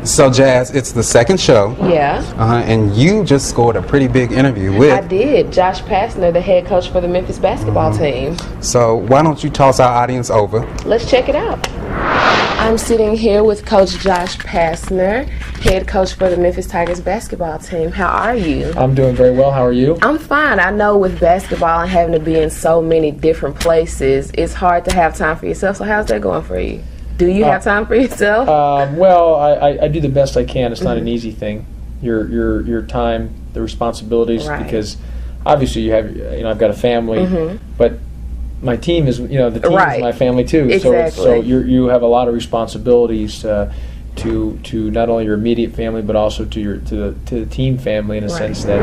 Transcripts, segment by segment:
So, Jazz, it's the second show. Yeah. And you just scored a pretty big interview with... I did. Josh Pastner, the head coach for the Memphis basketball team. So, why don't you toss our audience over? Let's check it out. I'm sitting here with Coach Josh Pastner, head coach for the Memphis Tigers basketball team. How are you? I'm doing very well. How are you? I'm fine. I know with basketball and having to be in so many different places, it's hard to have time for yourself. So how's that going for you? Do you have time for yourself? Well, I do the best I can. It's not an easy thing. Your time, the responsibilities, because obviously I've got a family, but my team is, the team is my family too. Exactly. So you have a lot of responsibilities to not only your immediate family, but also to the team family in a sense that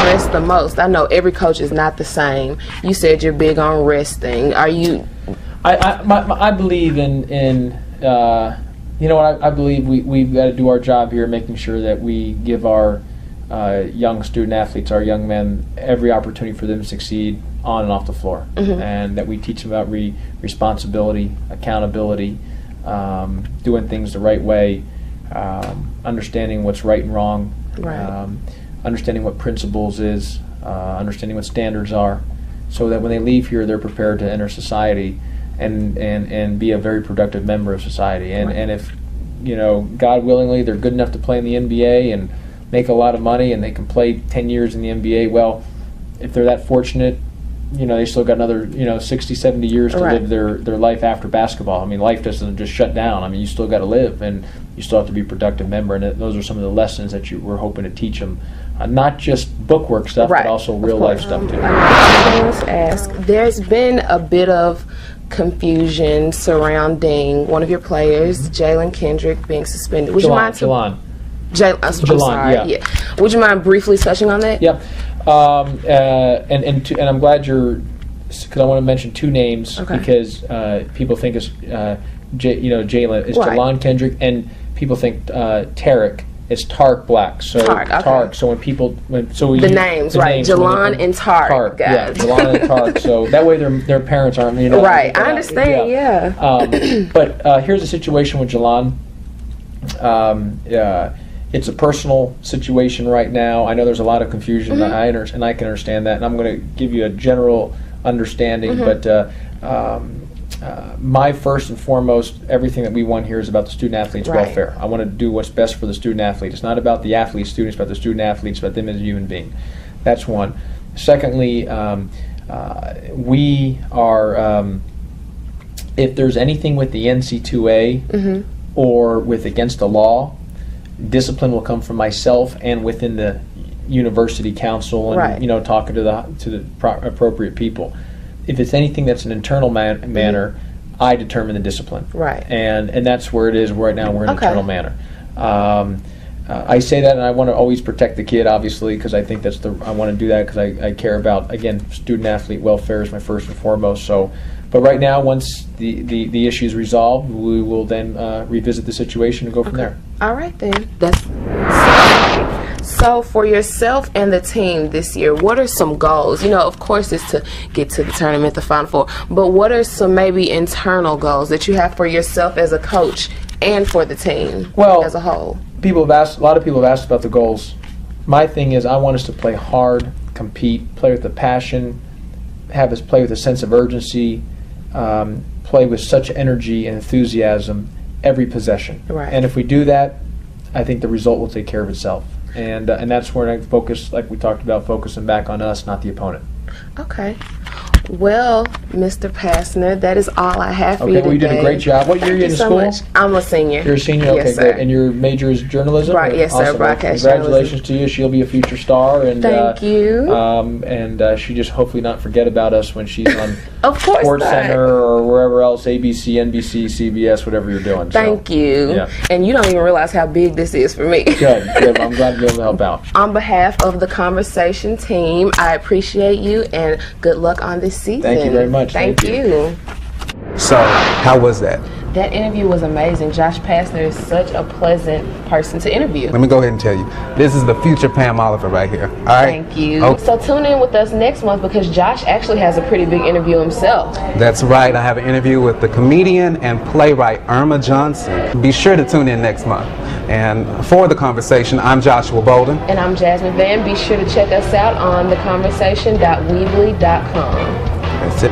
rest the most. I know every coach is not the same. You said you're big on resting. Are you? I believe in I believe we've got to do our job here, making sure that we give our young student athletes, our young men, every opportunity for them to succeed on and off the floor, and that we teach them about responsibility, accountability, doing things the right way, understanding what's right and wrong, understanding what principles is, understanding what standards are, so that when they leave here, they're prepared to enter society and be a very productive member of society. And if, God willingly, they're good enough to play in the NBA and make a lot of money and they can play 10 years in the NBA, well, if they're that fortunate, they still got another, 60, 70 years to live their life after basketball. I mean, life doesn't just shut down. I mean, you still got to live, and you still have to be a productive member, and those are some of the lessons that we're hoping to teach them. Not just bookwork stuff, but also real life stuff, too. I was ask, there's been a bit of confusion surrounding one of your players, Jalen Kendrick, being suspended. Would you mind? Jalon. I'm sorry. Yeah. Would you mind briefly touching on that? Yep. And I'm glad because I want to mention two names because people think it's Jalen. It's Jalon Kendrick, and people think Tarek. It's Tark Black. So Tark. So the names, Jalon and Tark. Yeah, Jalon and Tark. So that way their parents aren't. Right. I understand. Yeah. But here's the situation with Jalon. It's a personal situation right now. I know there's a lot of confusion, and I can understand that. And I'm going to give you a general understanding, but my first and foremost, everything that we want here is about the student athlete's welfare. I want to do what's best for the student athlete. It's not about the athlete students, it's about the student athletes, about them as a human being. That's one. Secondly, we are, if there's anything with the NC2A or with against the law, discipline will come from myself and within the university council, and talking to the appropriate people. If it's anything that's an internal manner, I determine the discipline. Right. And that's where it is right now. We're in internal manner. I say that, and I want to always protect the kid, obviously, because I think I want to do that because I care about, again, student athlete welfare is my first and foremost. So, but right now, once the issue is resolved, we will then revisit the situation and go from there. All right, then. So for yourself and the team this year, what are some goals? Of course, it's to get to the tournament, the Final Four. But what are some maybe internal goals that you have for yourself as a coach and for the team as a whole? A lot of people have asked about the goals. My thing is, I want us to play hard, compete, play with a passion, have us play with a sense of urgency, play with such energy and enthusiasm every possession. Right. And if we do that, I think the result will take care of itself. And that's where I focus, like we talked about, focusing back on us, not the opponent. Okay. Well, Mr. Pastner, that is all I have for you today. Well, you did a great job. What year are you in school? Much. I'm a senior. You're a senior? Okay, yes, great. And your major is journalism? Right, yes, awesome. sir, broadcast Congratulations to you. She'll be a future star. And, thank you. And she just hopefully not forget about us when she's on of course Sports not. Center or wherever else, ABC, NBC, CBS, whatever you're doing. Thank you. Yeah. And you don't even realize how big this is for me. Good. I'm glad to be able to help out. On behalf of the Conversation team, I appreciate you and good luck on this season. Thank you very much. Thank you. So, how was that? That interview was amazing. Josh Pastner is such a pleasant person to interview. Let me go ahead and tell you, this is the future Pam Oliver right here. All right? Thank you. Oh, So tune in with us next month because Josh actually has a pretty big interview himself. that's right. I have an interview with the comedian and playwright Irma Johnson. Be sure to tune in next month. And for the conversation, I'm Joshua Bolden. And I'm Jasmine Vann. Be sure to check us out on theconversation.weebly.com. That's it.